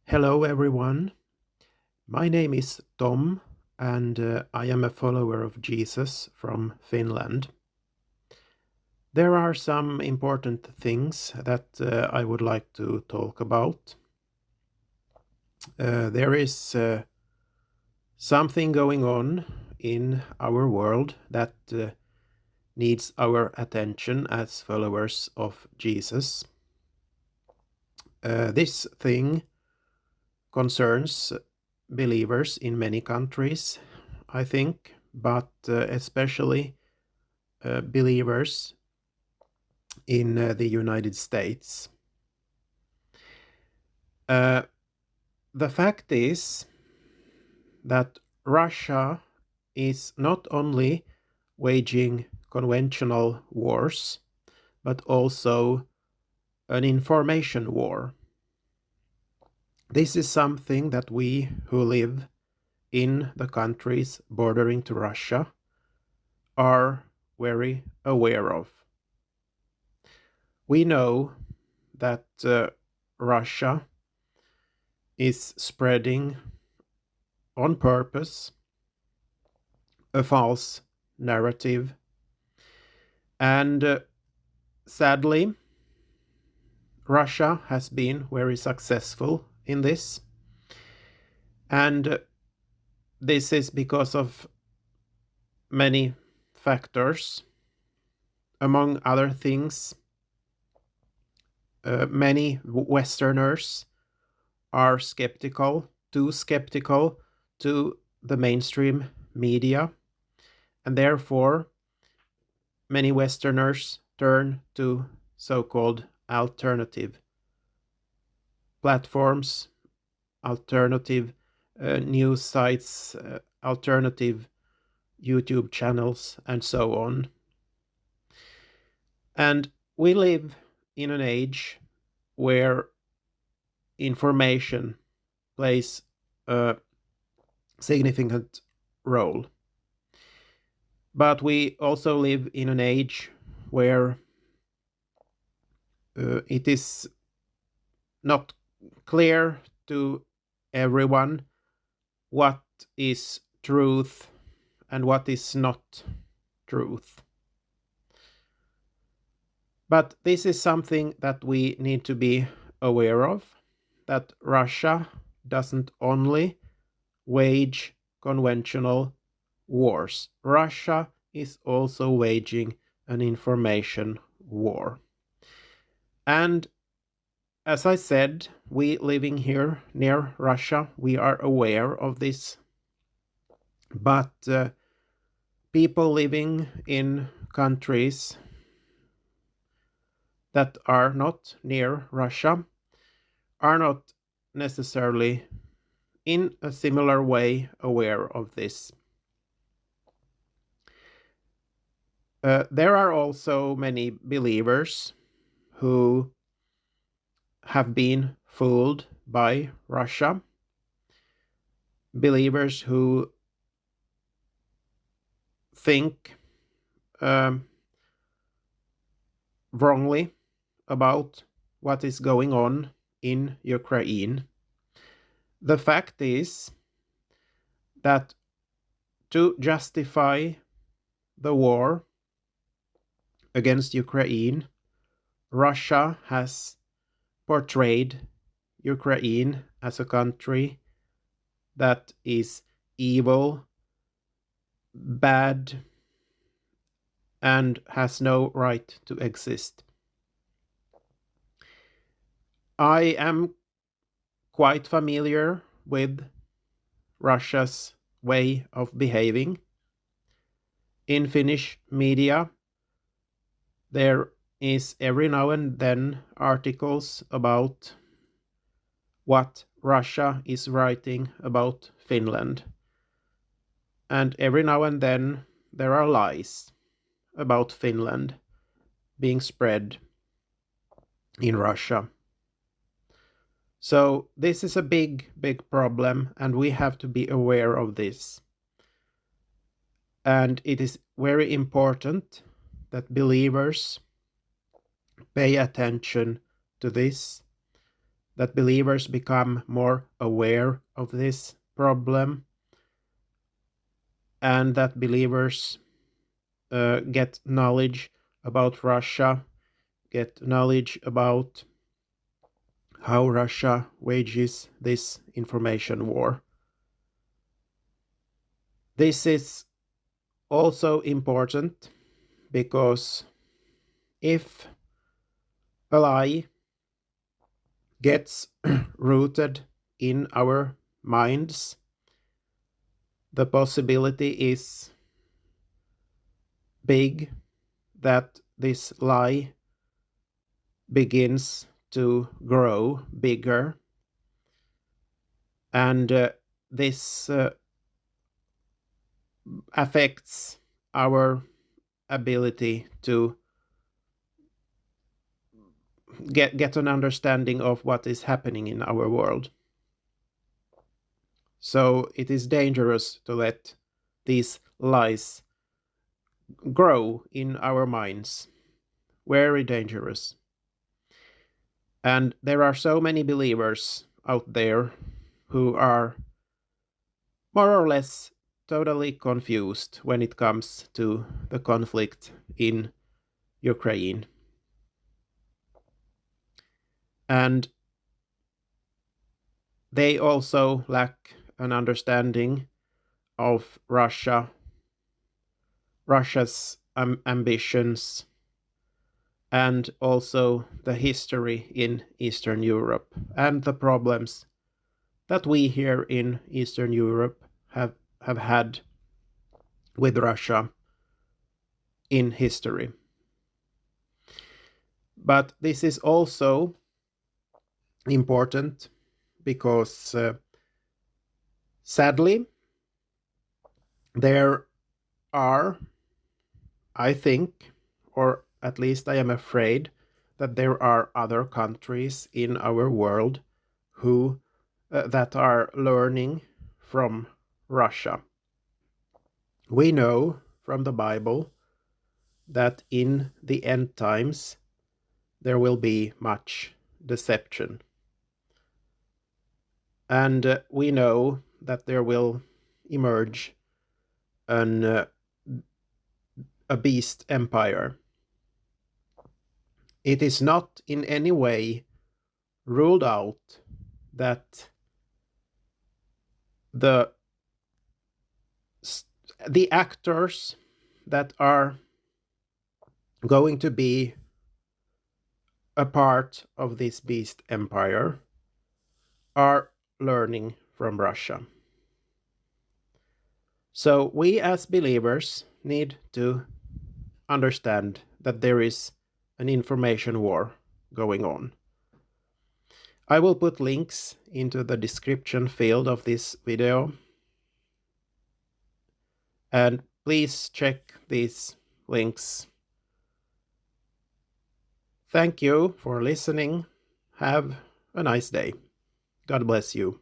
Hello, everyone. My name is Tom, and I am a follower of Jesus from Finland. There are some important things that I would like to talk about. There is something going on in our world that needs our attention as followers of Jesus. This thing concerns believers in many countries, I think, but especially believers in the United States. The fact is that Russia is not only waging conventional wars, but also an information war. This is something that we who live in the countries bordering to Russia are very aware of. We know that Russia is spreading on purpose a false narrative, and sadly, Russia has been very successful in this, and this is because of many factors. Among other things, many Westerners are too skeptical to the mainstream media, and therefore many Westerners turn to so-called alternative platforms, alternative news sites, alternative YouTube channels, and so on. And we live in an age where information plays a significant role. But we also live in an age where it is not clear to everyone what is truth and what is not truth. But this is something that we need to be aware of, that Russia doesn't only wage conventional wars. Russia is also waging an information war. And as I said, we living here near Russia, we are aware of this. But people living in countries that are not near Russia are not necessarily in a similar way aware of this. There are also many believers who have been fooled by Russia, believers who think wrongly about what is going on in Ukraine. The fact is that to justify the war against Ukraine, Russia has portrayed Ukraine as a country that is evil, bad, and has no right to exist. I am quite familiar with Russia's way of behaving. In Finnish media, there is every now and then articles about what Russia is writing about Finland. And every now and then there are lies about Finland being spread in Russia. So this is a big, big problem, and we have to be aware of this. And it is very important that believers pay attention to this, that believers become more aware of this problem, and that believers get knowledge about Russia, get knowledge about how Russia wages this information war. This is also important because if a lie gets rooted in our minds, the possibility is big that this lie begins to grow bigger, and this affects our ability to get an understanding of what is happening in our world. So it is dangerous to let these lies grow in our minds. Very dangerous. And there are so many believers out there who are more or less totally confused when it comes to the conflict in Ukraine. And they also lack an understanding of Russia's ambitions, and also the history in Eastern Europe and the problems that we here in Eastern Europe have had with Russia in history. But this is also important because sadly there are, I think, or at least I am afraid, that there are other countries in our world who that are learning from Russia. We know from the Bible that in the end times there will be much deception. And we know that there will emerge a beast empire. It is not in any way ruled out that the actors that are going to be a part of this beast empire are learning from Russia. So we as believers need to understand that there is an information war going on. I will put links into the description field of this video, and please check these links. Thank you for listening. Have a nice day. God bless you.